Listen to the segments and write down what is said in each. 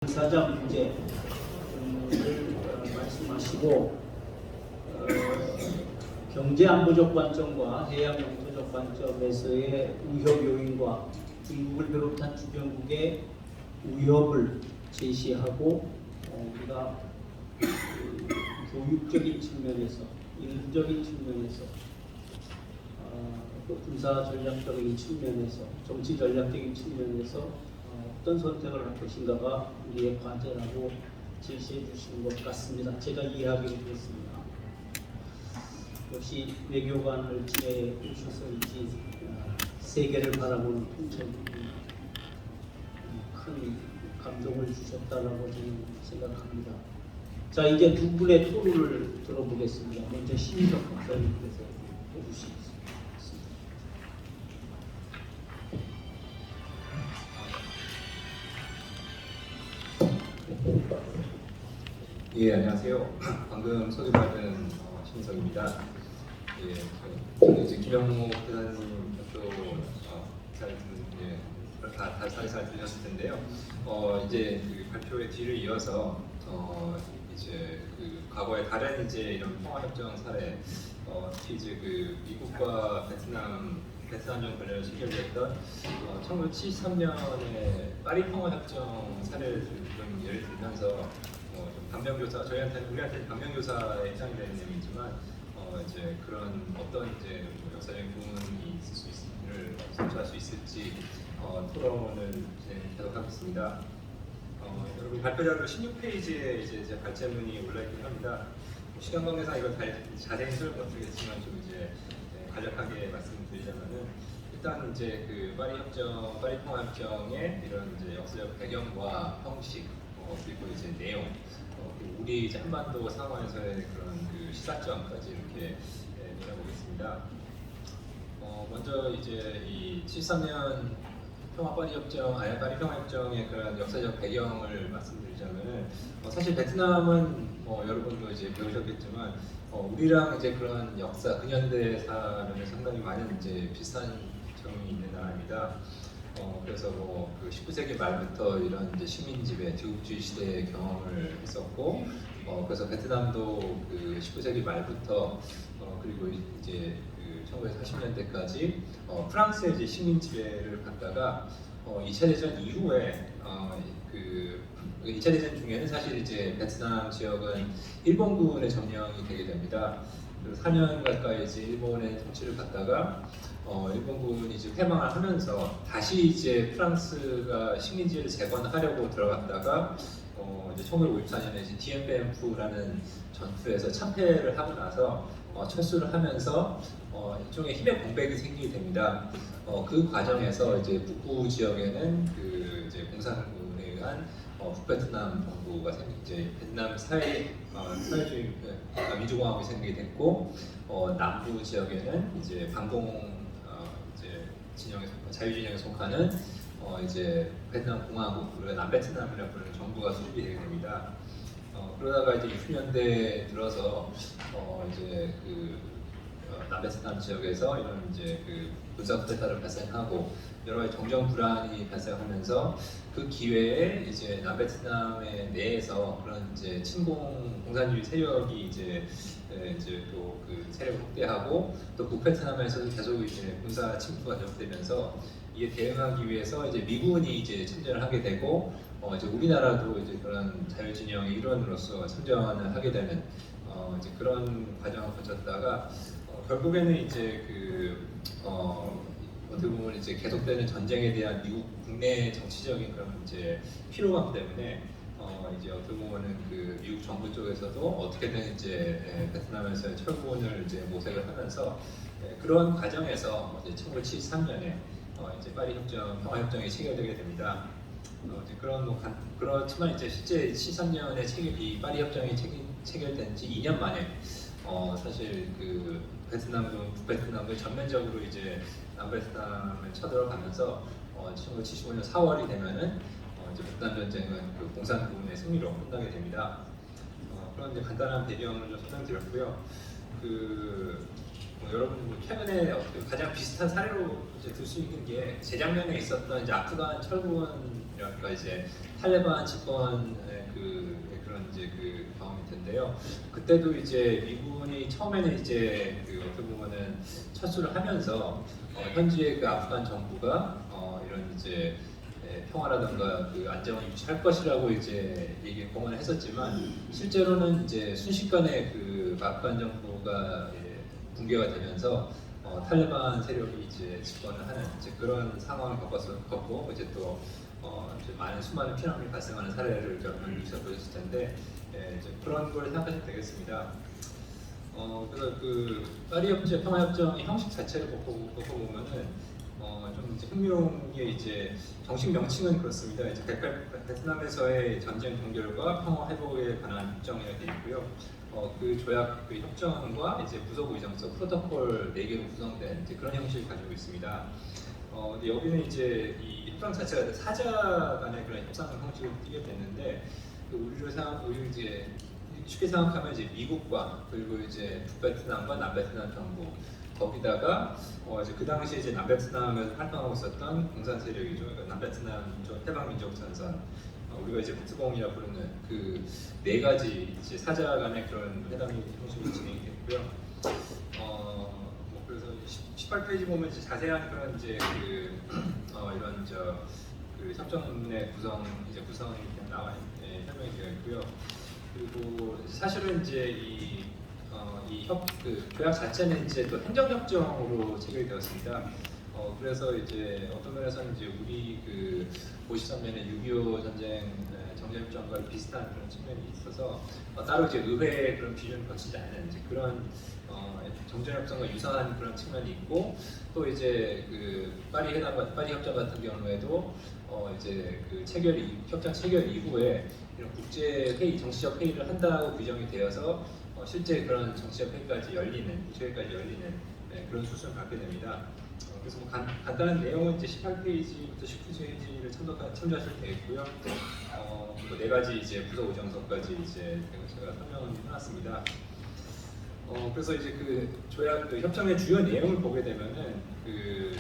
사자 문제를 말씀하시고 경제 안보적 관점과 해양 영토적 관점에서의 위협 요인과 중국을 비롯한 주변국의 위협을 제시하고 우리가 교육적인 측면에서, 인문적인 측면에서, 또 군사 전략적인 측면에서, 정치 전략적인 측면에서 어떤 선택을 할 것인가가 우리의 과제라고 제시해 주신 것 같습니다. 제가 이해하기로 그렇습니다. 역시 외교관을 지내해 오셔서인지 세계를 바라보는 풍천이 큰 감동을 주셨다라고 저는 생각합니다. 자, 이제 두 분의 토론을 들어보겠습니다. 먼저 신희석 박사님께서 해주시겠습니다. 예, 안녕하세요. 방금 소개받은 신석입니다. 예, 저는 이제 김영무 대사님 잘 사회사를 들으셨을 텐데요. 이제 그 발표의 뒤를 이어서 이제 그 과거의 다른 이제 이런 평화협정 사례, 특히 이제 그 미국과 베트남전 관련해서 체결됐던 1973년의 파리 평화협정 사례를 좀 예를 들면서 좀 반면교사, 우리한테 반면교사의 입장이 되는 내용이지만 이제 그런 어떤 이제 역사적인 부분이 있을 수 있을지를 선수할 수 있을지 토론을 계속 하겠습니다. 여러분 발표자료 16페이지에 이제 발제문이 올라 있긴 합니다. 시간 관계상 이걸 자세히 설명 못 드리겠지만 좀 이제 간략하게 말씀드리자면은 일단 이제 그 파리 평화협정의 이런 이제 역사적 배경과 형식 그리고 이제 내용 그리고 우리 이제 한반도 상황에서의 그런 그 시사점까지 이렇게 논해보겠습니다. 먼저 이제 이 73년 파리 평화협정의 그런 역사적 배경을 말씀드리자면은 사실 베트남은 여러분도 이제 배우셨겠지만 우리랑 이제 그런 역사 근현대사는 상당히 많은 이제 비슷한 점이 있는 나라입니다. 그래서 그 19세기 말부터 이런 이제 식민 지배, 제국주의 시대의 경험을 했었고, 그래서 베트남도 그 19세기 말부터 그리고 이제 그 1940년대까지 프랑스의 이제 식민 지배를 받다가 2차 대전 이후에 그 2차 대전 중에는 사실 이제 베트남 지역은 일본군의 점령이 되게 됩니다. 그래서 4년 가까이 이제 일본의 통치를 받다가 일본군이 이제 패망을 하면서 다시 이제 프랑스가 식민지를 재건하려고 들어갔다가 이제 1954년에 이제 디엠베엠프라는 전투에서 참패를 하고 나서 철수를 하면서 일종의 힘의 공백이 생기게 됩니다. 그 과정에서 이제 북부 지역에는 그 이제 공산군에 의한 북베트남 정부가 이제 베트남 사회주의 민주공화국이 생기게 됐고 남부 지역에는 이제 반공 이제 자유 진영에 속하는 이제 베트남 공화국 그리고 남베트남이라고 부르는 정부가 수립이 되게 됩니다. 그러다가 이제 60년대 들어서 이제 그 남베트남 지역에서 이런 이제 그 군사 쿠데타를 발생하고 여러 가지 정정 불안이 발생하면서 그 기회에 이제 남베트남의 내에서 그런 이제 친공 공산주의 세력이 이제 또 그 세력을 확대하고 또 북베트남에서도 계속 이제 군사 침투가 계속되면서 이에 대응하기 위해서 이제 미군이 이제 참전을 하게 되고 이제 우리나라도 이제 그런 자유진영의 일원으로서 참전을 하게 되는 이제 그런 과정을 거쳤다가 결국에는 이제 어떻게 보면 이제 계속되는 전쟁에 대한 미국 국내 정치적인 그런 이제 피로감 때문에 이제 어떻게 보면은 그 미국 정부 쪽에서도 어떻게든 이제 베트남에서의 철군을 이제 모색을 하면서 그런 과정에서 이제 1973년에 이제 파리 평화협정이 체결되게 됩니다. 이제 그렇지만 이제 실제 73년에 이 파리 협정이 체결된 지 2년 만에 사실 그 북베트남도 전면적으로 이제 남베트남을 쳐들어가면서 1975년 4월이 되면은 이제 베트남 전쟁은 그 공산군의 승리로 끝나게 됩니다. 그런 이제 간단한 배경을 좀 설명드렸고요. 여러분 최근에 가장 비슷한 사례로 들 수 있는 게 재작년에 있었던 이제 아프간 철군이라든가 이제 탈레반 집권의 그런 이제 그 경험일 텐데요. 그때도 이제 미군이 처음에는 이제 어떻게 보면은 철수를 하면서 현지의 그 아프간 정부가 이런 이제 평화라든가 그 안정을 유지할 것이라고 이제 공언을 했었지만 실제로는 이제 순식간에 그 아프간 정부가 붕괴가 되면서 탈레반 세력이 이제 집권을 하는 이제 그런 상황을 겪고 이제 또 이제 많은 수많은 피난민이 발생하는 사례를 여러분들이 보셨을 텐데 이제 그런 걸 생각하시면 되겠습니다. 그래서 그 파리 협정, 평화 협정의 형식 자체를 보고 보면은 좀 이제 흥미로운 게 이제 정식 명칭은 그렇습니다. 이제 베트남에서의 전쟁 종결과 평화 회복에 관한 협정이라 되어 있고요. 그 조약 그 협정과 이제 부속 의정서 프로토콜 4개로 구성된 이제 그런 형식을 가지고 있습니다. 근데 여기는 이제 이 협정 자체가 사자 간의 그런 협상 형식을 띠게 됐는데 우리를 이제 쉽게 생각하면 이제 미국과 그리고 이제 북베트남과 남베트남 정부 거기다가 이제 그 당시에 이제 남베트남에서 활동하고 있었던 공산 세력이죠. 그러니까 남베트남 해방민족전선 우리가 이제 베트공이라 부르는 그 4가지 이제 사자 간의 그런 회담이 형식으로 진행이 됐고요. 뭐 그래서 18페이지 보면 이제 자세한 그런 이제 이런 그 협정문의 구성이 나와 설명이 되어 있고요. 그리고 사실은 이제 그 조약 자체는 이제 또 행정협정으로 체결되었습니다. 그래서 이제 어떤 면에서는 이제 우리 그 53년에 6.25 전쟁 정전협정과 비슷한 그런 측면이 있어서 따로 이제 의회의 그런 비준을 거치지 않는 이제 그런 정전협정과 유사한 그런 측면이 있고 또 이제 그 파리 협정 같은 경우에도 이제 그 협정 체결 이후에 이런 국제 회의, 정치적 회의를 한다고 규정이 되어서 실제 그런 정치적 회의까지 열리는 그런 수순을 갖게 됩니다. 그래서 뭐 간단한 내용은 이제 18페이지부터 19페이지를 참조하셔도 되겠고요. 뭐 4가지 이제 부속 의정서까지 이제 제가 설명을 해놨습니다. 그래서 이제 그 조약 그 협정의 주요 내용을 보게 되면은 그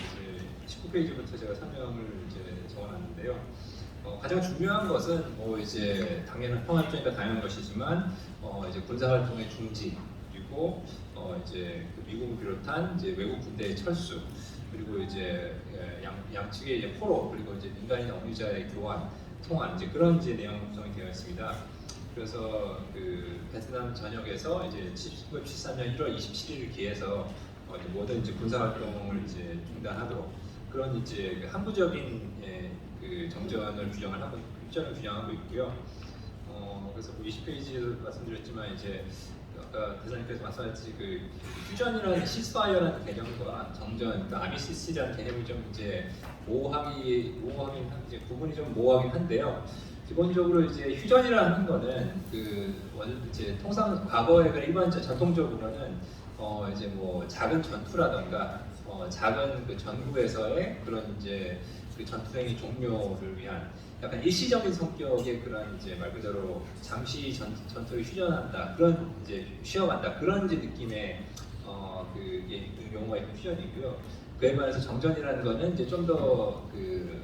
19페이지부터 제가 설명을 이제 적어놨는데요. 가장 중요한 것은 뭐 이제 당연한 평화협정이니까 당연한 것이지만 이제 군사활동의 중지 그리고 이제 그 미국을 비롯한 이제 외국 군대의 철수 그리고 이제 양측의 이제 포로 그리고 이제 민간인 억류자의 통환 이제 그런 이제 내용 구성이 되어 있습니다. 그래서 그 베트남 전역에서 이제 1973년 1월 27일을 기해서 이제 모든 이제 군사 활동을 이제 중단하도록 그런 이제 그 항구적인 그 정전을 규정하고 있고요. 그래서 뭐 20페이지에도 말씀드렸지만 이제 아까 대사님께서 말씀하셨듯이 그 휴전이라는 시스파이어라는 개념과 정전, 그러니까 아미시스라는 개념이 좀 이제 이제 구분이 좀 모호하긴 한데요. 기본적으로 이제 휴전이라는 거는 이제 통상 과거에 일반적 전통적으로는 이제 뭐 작은 전투라던가 작은 그 전구에서의 그런 이제 그 전투행위 종료를 위한 약간 일시적인 성격의 그런 이제 말 그대로 잠시 전투를 휴전한다 그런 이제 쉬어간다 그런 이제 느낌의 그게 용어가 있는 휴전이고요. 그에 반해서 정전이라는 거는 이제 좀 더 그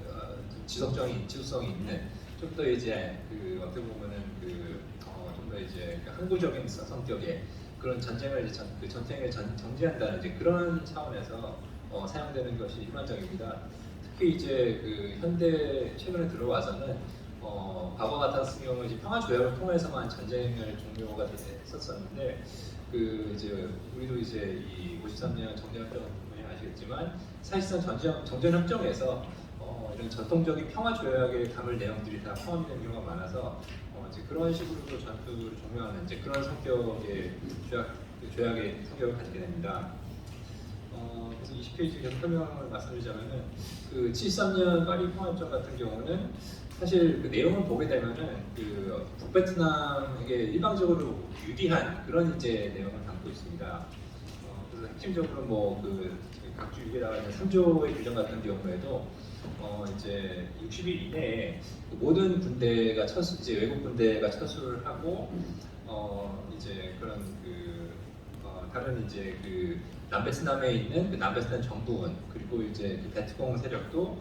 지속성이 있는 좀 더 이제 어떻게 보면은 좀 더 이제 항구적인 성격의 그런 전쟁을 이제 그 전쟁을 정지한다는 이제 그런 차원에서 사용되는 것이 일반적입니다. 특히 이제 그 현대 최근에 들어와서는 과거 같았을 경우 이제 평화 조약을 통해서만 전쟁을 종료가 됐었는데 그 이제 우리도 이제 이 53년 정전협정 분명히 아시겠지만 사실상 정전협정에서 이런 전통적인 평화 조약에 담을 내용들이 다 포함이 된 경우가 많아서 이제 그런 식으로도 전투를 종료하는 이제 그런 성격의 조약의 성격을 가지게 됩니다. 그래서 20페이지 계속 설명을 말씀드리자면은 그 73년 파리 평화협정 같은 경우는 사실 그 내용을 보게 되면은 그 북베트남에게 일방적으로 유리한 그런 이제 내용을 담고 있습니다. 그래서 핵심적으로 뭐 그 각주 유기라고 하는 3조의 규정 같은 경우에도 이제 60일 이내에 그 모든 군대가 이제 외국 군대가 철수를 하고 이제 그런 다른 이제 그 남베트남에 있는 그 남베트남 정부군 그리고 이제 그 베트공 세력도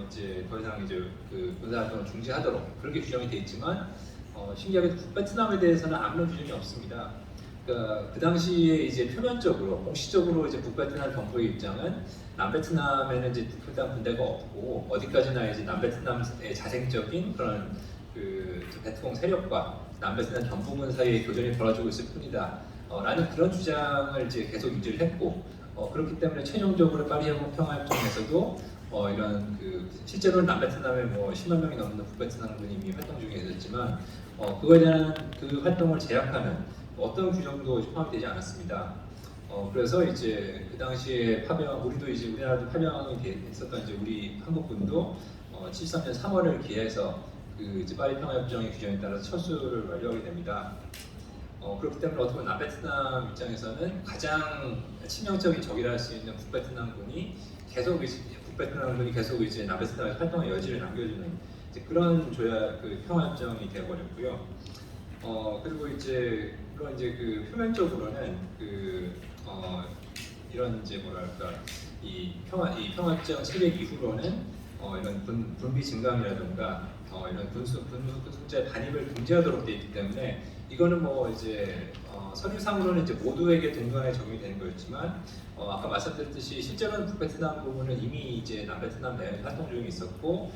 이제 더 이상 이제 그 군사 활동을 중지하도록 그렇게 규정이 돼 있지만 신기하게 북베트남에 대해서는 아무런 규정이 없습니다. 그러니까 그 당시에 이제 표면적으로 공식적으로 이제 북베트남 정부의 입장은 남베트남에는 이제 북베트남 군대가 없고 어디까지나 이제 남베트남의 자생적인 그런 그 베트콩 세력과 남베트남 정부군 사이의 교전이 벌어지고 있을 뿐이다. 라는 그런 주장을 이제 계속 유지를 했고 그렇기 때문에 최종적으로 파리해공 평화협정에서도 이런 그 실제로는 남베트남에 뭐 10만 명이 넘는 북베트남군이 이미 활동 중에 있었지만 그거에 대한 그 활동을 제약하는 어떤 규정도 포함되지 않았습니다. 그래서 이제 그 당시에 파병 우리도 이제 우리나라도 파병이 됐었던 이제 우리 한국군도 73년 3월을 기해서 그 이제 파리 평화협정의 규정에 따라서 철수를 완료하게 됩니다. 그렇기 때문에 어떻게 보면 남베트남 입장에서는 가장 치명적인 적이라 할 수 있는 북베트남군이 계속 이제 남베트남의 활동의 여지를 남겨주는 이제 그런 조약 그 평화협정이 되어버렸고요. 그리고 이제 그런 이제 그 표면적으로는 이런 이제 뭐랄까 이 평화협정 체결 이후로는 이런 군비 증강이라든가 이런 군수자의 반입을 금지하도록 되어 있기 때문에 이거는 뭐 이제 서류상으로는 이제 모두에게 동등하게 적용이 되는 거였지만 아까 말씀드렸듯이 실제로는 북베트남 부분은 이미 이제 남베트남 내에 활동 중에 있었고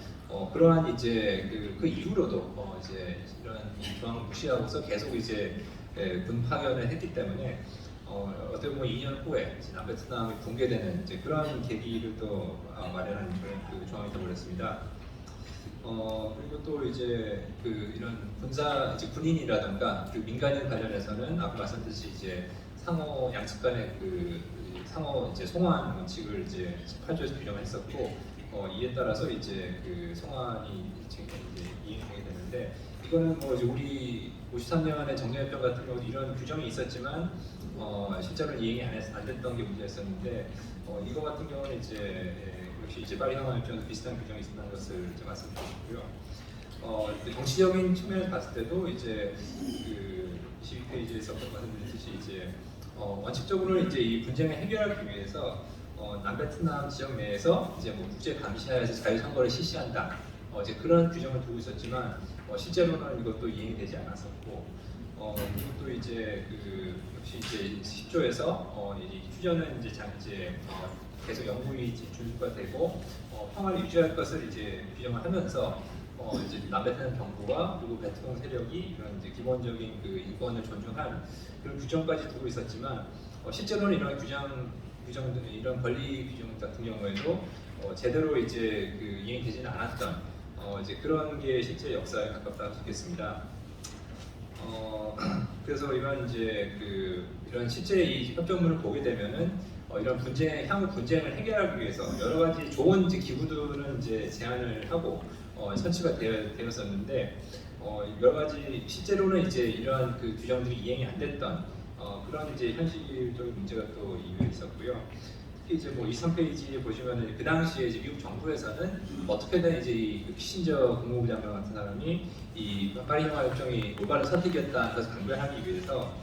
그러한 이제 그 이후로도 이제 이런 조항을 무시하고서 계속 이제 군 파견을 했기 때문에 어떻게 보면 2년 후에 남베트남이 붕괴되는 이제 그런 계기를 또 마련한 그 조항이 되어버렸습니다. 그리고 또 이제 그 이런 이제 군인이라든가 그 민간인 관련해서는 아까 말씀드렸듯이 이제 상호 양측 간의 그 상호 이제 송환 원칙을 이제 8조에서 규정을 했었고 이에 따라서 이제 그 송환이 이제 이행하게 되는데 이거는 뭐 이제 우리 53년의 정례협정 같은 경우 이런 규정이 있었지만 실제로 이행이 안 됐던 게 문제였었는데 이거 같은 경우는 이제 역시 이제 파리 평화협정도 비슷한 규정이 있었다는 것을 이제 말씀드리고요. 정치적인 측면에서 봤을 때도 이제 그 22페이지에서 말씀드렸듯이 이제 원칙적으로는 이제 이 분쟁을 해결하기 위해서 남베트남 지역 내에서 이제 뭐 국제 감시하에서 자유선거를 실시한다. 이제 그런 규정을 두고 있었지만 실제로는 이것도 이행이 되지 않았었고 그리고 또 이제 그 역시 이제 10조에서 이 휴전은 이제 계속 영구히 준수가 되고 평화를 유지할 것을 이제 규정을 하면서 이제 남베트남 정부와 그리고 베트콩 세력이 이런 이제 기본적인 그 인권을 존중한 그런 규정까지 두고 있었지만 실제로는 이런 이런 권리 규정 같은 경우에도 제대로 이제 그 이행되지는 않았던 이제 그런 게 실제 역사에 가깝다 할 수 있겠습니다. 그래서 이런 이제 이런 실제 이 협정문을 보게 되면은 이런 향후 분쟁을 해결하기 위해서 여러 가지 좋은 이제 기구들은 이제 제안을 하고 설치가 되었었는데 여러 가지 실제로는 이제 이러한 그 규정들이 이행이 안 됐던 그런 이제 현실적인 문제가 또 이유에 있었고요. 특히 이제 뭐 23페이지에 보시면은 그 당시에 이제 미국 정부에서는 어떻게든 이제 이 키신저 국무부 장관 같은 사람이 이 파리 평화협정이 올바른 선택이었다는 것을 강변하기 위해서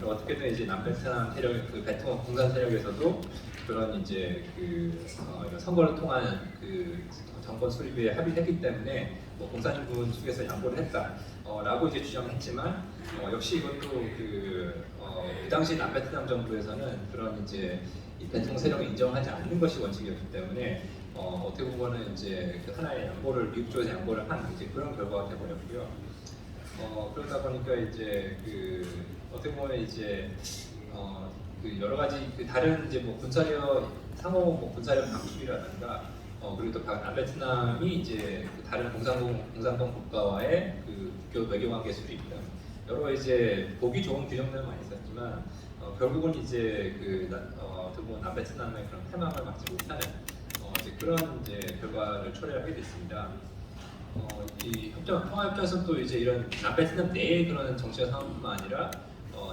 어떻게든 이제 남베트남 세력, 그 베트콩 공산 세력에서도 그런 이제 이런 선거를 통한 그 정권 수립에 합의했기 때문에 뭐 공산군 측에서 양보를 했다라고 이제 주장했지만 역시 이것도 그 당시 남베트남 정부에서는 그런 이제 이 베트콩 세력을 인정하지 않는 것이 원칙이었기 때문에 어떻게 보면은 이제 그 하나의 양보를 미국 쪽에서 양보를 한 이제 그런 결과가 되어버렸고요. 그러다 보니까 이제 어떻게 보면 이제 그 여러 가지 그 다른 이제 뭐 상호 뭐 군사력 강축이라든가 그리고 또 남베트남이 이제 그 다른 공산권 국가와의 그 외교 관계 수립 등 여러 이제 보기 좋은 규정들은 많이 있었지만 결국은 이제 어떻게 보면 남베트남의 그런 패망을 막지 못하는 이제 그런 이제 결과를 초래하게 됐습니다. 이 평화협정에서는 또 이제 이런 남베트남 내의 그런 정치적 상황뿐만 아니라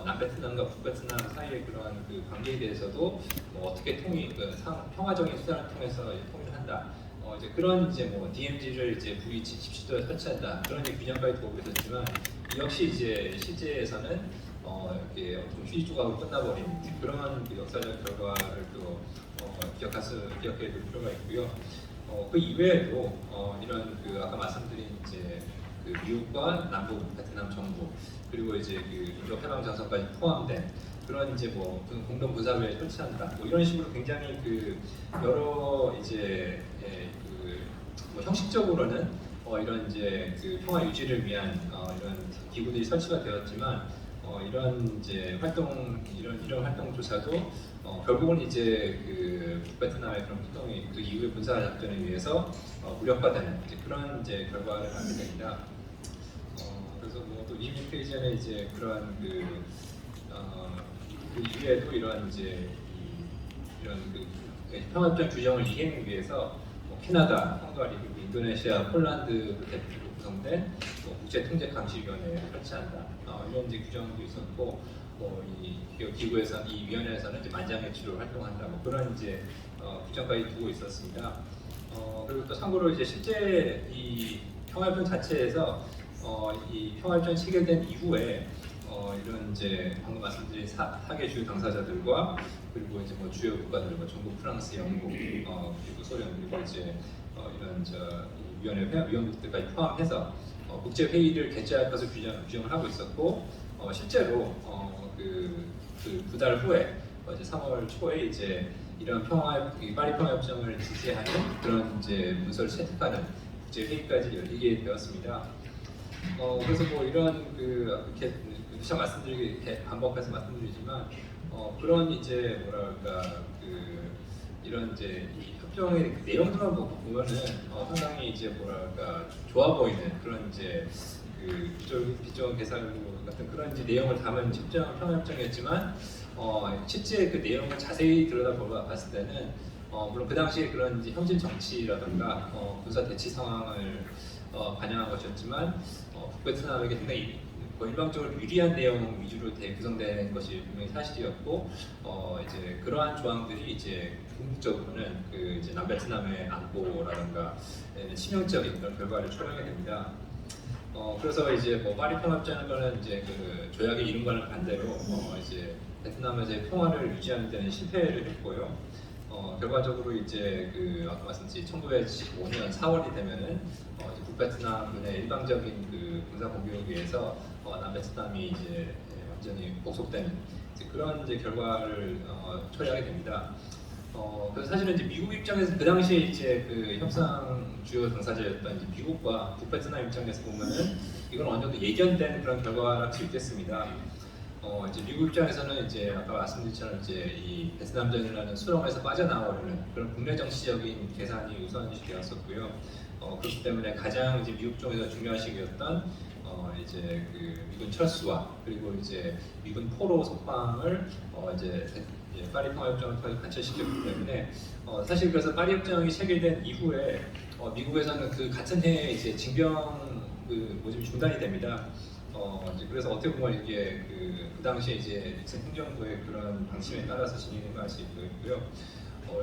남베트남과 북베트남 사이의 그러한 그 관계에 대해서도 뭐 어떻게 평화적인 수단을 통해서 통일을 한다. 이제 그런 이제 뭐 DMZ를 이제 V77도에 설치한다. 그런 이제 규정까지 두고 있었지만 역시 이제 실제에서는 이렇게 좀 휴지 조각으로 끝나버린 그런 그 역사적 결과를 또 기억해둘 필요가 있고요. 그 이외에도 이런 그 아까 말씀드린 이제 그 미국과 남북 베트남 정부 그리고 이제 그 인도 해방 정선까지 포함된 그런 이제 뭐 공동 군사회를 설치한다 뭐 이런 식으로 굉장히 그 여러 이제 그뭐 형식적으로는 이런 이제 그 평화 유지를 위한 이런 기구들이 설치가 되었지만 이런 이제 이런 활동조차도 결국은 이제 그 북베트남의 그런 활동이 그 이후의 군사 작전에 의해서 무력화되는 이제 그런 이제 결과를 갖게 됩니다. 그래서 뭐 또 22페이지에는 이제 그런 그 이후에도 이런 이제 이런 그 평화협정 규정을 이행하기 위해서 캐나다, 헝가리, 그리고 인도네시아, 폴란드로 대표로 구성된 국제통제감시위원회를 설치한다. 이런 이제 규정도 있었고, 이 기구에서 이 위원회에서는 이제 만장일치로 활동한다. 뭐 그런 이제 규정까지 두고 있었습니다. 그리고 또 참고로 이제 실제 이 평화협정 자체에서 이 평화협정 체결된 이후에 이런 이제 방금 말씀드린 4개 주요 당사자들과 그리고 이제 뭐 주요 국가들, 뭐 중국, 프랑스, 영국, 그리고 소련 그리고 이제 이런 이 위원회 위원국들까지 포함해서 국제 회의를 개최할 것을 규정을 하고 있었고 실제로 두 달 후에 이제 3월 초에 이제 이런 파리 평화협정을 지지하는 그런 이제 문서를 채택하는 국제 회의까지 열리게 되었습니다. 그래서 뭐 이런 이렇게 누차 이렇게 반복해서 말씀드리지만 그런 이제 뭐랄까 이런 이제 이 협정의 내용들만 보면은 상당히 이제 뭐랄까 좋아 보이는 그런 이제 비전 개선 같은 그런 이제 내용을 담은 평화협정이었지만 실제 그 내용을 자세히 들여다봤을 때는 물론 그 당시에 그런 이제 현실 정치라든가 군사 대치 상황을 반영한 것이었지만 북베트남에게 상당히 일방적으로 유리한 내용 위주로 구성된 것이 분명히 사실이었고 이제 그러한 조항들이 이제 궁극적으로는 이제 남베트남의 안보라든가 치명적인 그런 결과를 초래하게 됩니다. 그래서 이제 뭐 파리 평화협정이라는 거는 이제 그 조약의 이름과는 반대로 이제 베트남에서 평화를 유지하는 데는 실패를 했고요. 결과적으로 이제 아까 말씀드린 1975년 4월이 되면은 이제 북베트남군의 일방적인 군사 공격에 의해서 남베트남이 이제 완전히 복속되는 이제 그런 이제 결과를 초래하게 됩니다. 그래서 사실은 이제 미국 입장에서 그 당시에 이제 협상 주요 당사자였던 이제 미국과 북베트남 입장에서 보면은 이건 어느 정도 예견된 그런 결과라 할 수 있겠습니다. 이제 미국 입장에서는 이제 아까 말씀드렸처럼 이제 이 베트남전이라는 수렁에서 빠져나오려는 그런 국내 정치적인 계산이 우선시 되었었고요. 그렇기 때문에 가장 이제 미국 쪽에서 중요한 시기였던 이제 미군 철수와 그리고 이제 미군 포로 석방을 이제 파리 평화협정을 통해 관철시켰기 때문에 사실 그래서 파리 협정이 체결된 이후에 미국에서는 같은 해에 이제 징병 모집이 중단이 됩니다. 이제 그래서 어떻게 보면 이게 그 당시에 이제 닉슨 행정부의 그런 방침에 따라서 진행된 걸 알 수 있고요.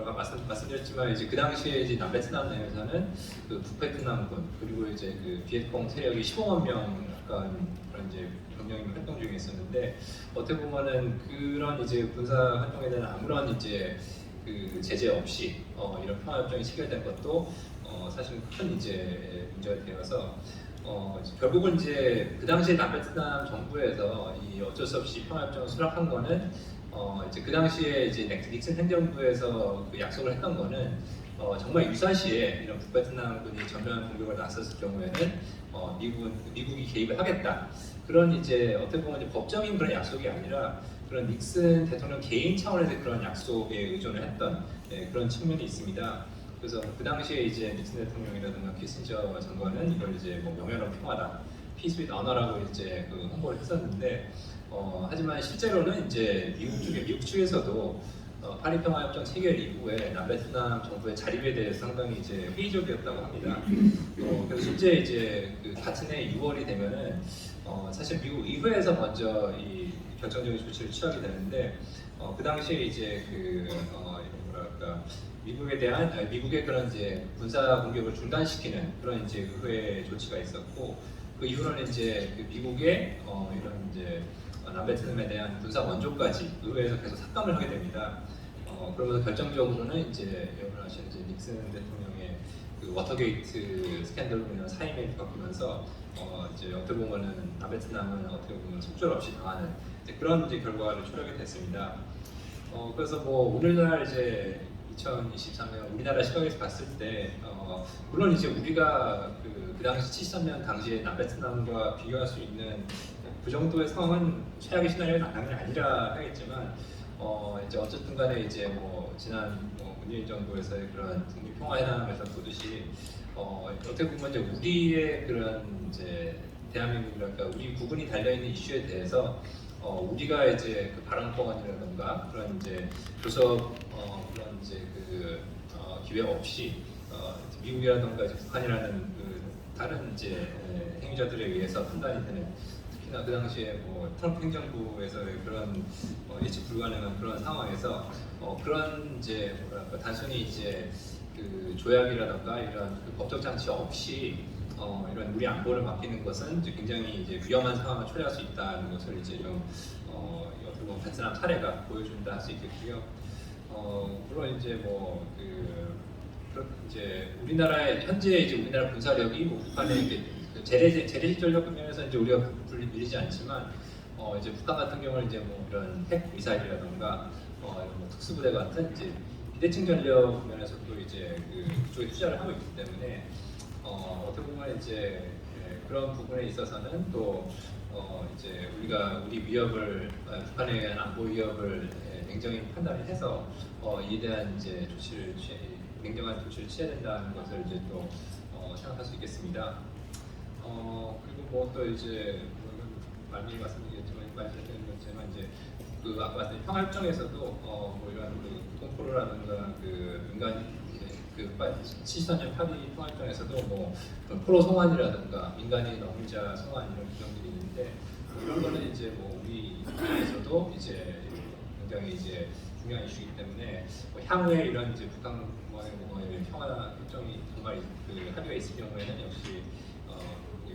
아까 말씀드렸지만 이제 그 당시에 이제 남베트남 내에서는 북베트남군 그리고 이제 비에트콩 세력이 15만 명 가까운 그런 이제 병력이 활동 중에 있었는데 어떻게 보면은 그런 이제 군사 활동에 대한 아무런 이제 제재 없이 이런 평화협정이 체결된 것도 사실 큰 이제 문제가 되어서 결국은 이제 그 당시에 남베트남 정부에서 이 어쩔 수 없이 평화협정을 수락한 거는 이제 그 당시에 이제 닉슨 행정부에서 약속을 했던 거는 정말 유사시에 이런 북베트남군이 전면 공격을 나섰을 경우에는 미국이 개입을 하겠다. 그런 이제 어떻게 보면 이제 법적인 그런 약속이 아니라 그런 닉슨 대통령 개인 차원에서 그런 약속에 의존을 했던 그런 측면이 있습니다. 그래서 그 당시에 이제 닉슨 대통령이라든가 키신저 장관은 이걸 이제 뭐 명예로운 평화다, 피스 윗 언어라고 이제 홍보를 했었는데 하지만 실제로는 이제 미국 측에서도 파리 평화협정 체결 이후에 남베트남 정부의 자립에 대해서 상당히 이제 회의적이었다고 합니다. 그래서 실제 이제 같은 해 6월이 되면은 사실 미국 의회에서 먼저 이 결정적인 조치를 취하게 되는데 그 당시에 이제 뭐랄까 미국의 그런 이제 군사 공격을 중단시키는 그런 이제 의회 조치가 있었고 그 이후로는 이제 미국의 이런 이제 남베트남에 대한 군사 원조까지 의회에서 계속 삭감을 하게 됩니다. 그러면서 결정적으로는 이제 여러분 아시는 이제 닉슨 대통령의 그 워터게이트 스캔들로 인한 사임에 겪으면서 이제 어떻게 보면은 남베트남은 어떻게 보면 속절없이 당하는 이제 그런 이제 결과를 초래하게 됐습니다. 그래서 뭐 오늘날 이제 2023년 우리나라 시각에서 봤을 때 물론 이제 우리가 그 당시 73년 당시에 남베트남과 비교할 수 있는 그 정도의 상황은 최악의 시나리오는 당연히 아니라 하겠지만 이제 어쨌든 간에 이제 뭐 지난 문재인 정부에서의 그런 북미평화회담에서 보듯이 어떻게 보면 이제 우리의 그런 이제 대한민국이랄까 우리 부분이 달려 있는 이슈에 대해서 우리가 이제 그 발언권이라던가 그런 이제 교섭 그런 이제 그 기회 없이 미국이라던가 이제 북한이라는 그 다른 이제 행위자들에 의해서 판단이 되는 특히나 그 당시에 뭐 트럼프 행정부에서의 그런 예측 불가능한 그런 상황에서 그런 이제 뭐랄까 단순히 이제 그 조약이라던가 이런 그 법적 장치 없이 이런 우리 안보를 맡기는 것은 이제 굉장히 이제 위험한 상황을 초래할 수 있다는 것을 이제 좀 어떻게 보면 베트남 사례가 보여준다 할 수 있겠고요. 물론 이제 이제 우리나라의 현재 이제 우리나라 군사력이 뭐 북한의 그 재래식 전력 면에서 이제 우리가 밀리지 않지만 이제 북한 같은 경우는 이제 뭐 이런 핵 미사일이라던가 이런 뭐 특수부대 같은 이제 비대칭 전력 면에서도 이제 그쪽에 투자를 하고 있기 때문에 어떻게 보면 이제 그런 부분에 있어서는 또 이제 우리가 우리 위협을 북한에 의한 안보 위협을 냉정히 판단을 해서 이에 대한 이제 냉정한 조치를 취해야 된다는 것을 이제 또 생각할 수 있겠습니다. 그리고 뭐 또 이제 말미에 말씀드렸지만 이제 그 아까 말씀드린 평화협정에서도 뭐 이런 그 동포로라든가 그 민간 그 74년 파리 평화협정에서도 뭐 포로 송환이라든가 민간인 어민자 송환 이런 규정들이 있는데 이런 거는 이제 뭐 우리에서도 이제 굉장히 이제 중요한 이슈이기 때문에 향후에 이런 이제 북한과의 평화 협정이 정말 그 합의가 있을 경우에는 역시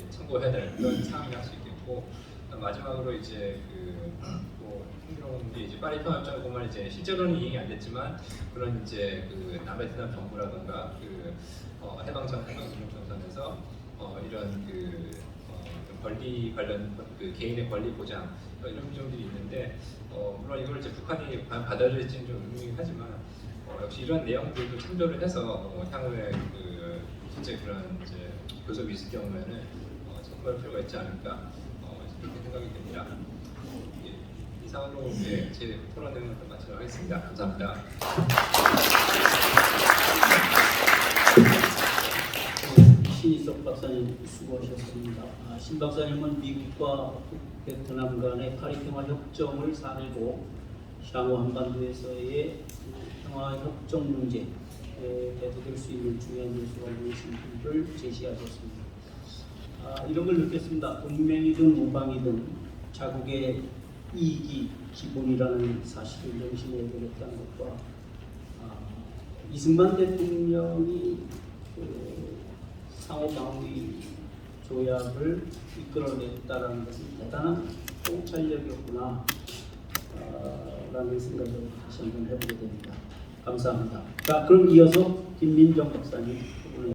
참고해야 될 그런 상황이 할 수 있겠고 마지막으로 이제 뭐 흥미로운 게 이제 파리 평화협정을 보면 이제 실제로는 이행이 안 됐지만 그런 이제 그 남베트남 정부라든가 그 해방전 해방기념전선에서 이런 권리 관련 그 개인의 권리 보장 이런 규정들이 있는데 물론 이걸 이제 북한이 과연 받아들일지는 좀 의문하지만 역시 이런 내용들도 참조를 해서 향후에 실제 그런 이제 교섭이 있을 경우에는 참고할 필요가 있지 않을까 그렇게 생각이 됩니다. 이상으로 제 토론 내용을 마치도록 하겠습니다. 감사합니다. 신희석 박사님 수고하셨습니다. 신 박사님은 미국과 베트남 간의 파리 평화 협정을 사들고 향후 한반도에서의 평화 협정 문제에 대두될 수 있는 중요한 요소가 무엇인지를 제시하셨습니다. 이런 걸 느꼈습니다. 동맹이든 우방이든 자국의 이익이 기본이라는 사실을 명심해 버렸다는 것과 이승만 대통령이 상호 방위 조약을 이끌어냈다는 것은 대단한 통찰력이었구나 라는 생각을 다시 한번 해보게 됩니다. 감사합니다. 자, 그럼 이어서 김민정 박사님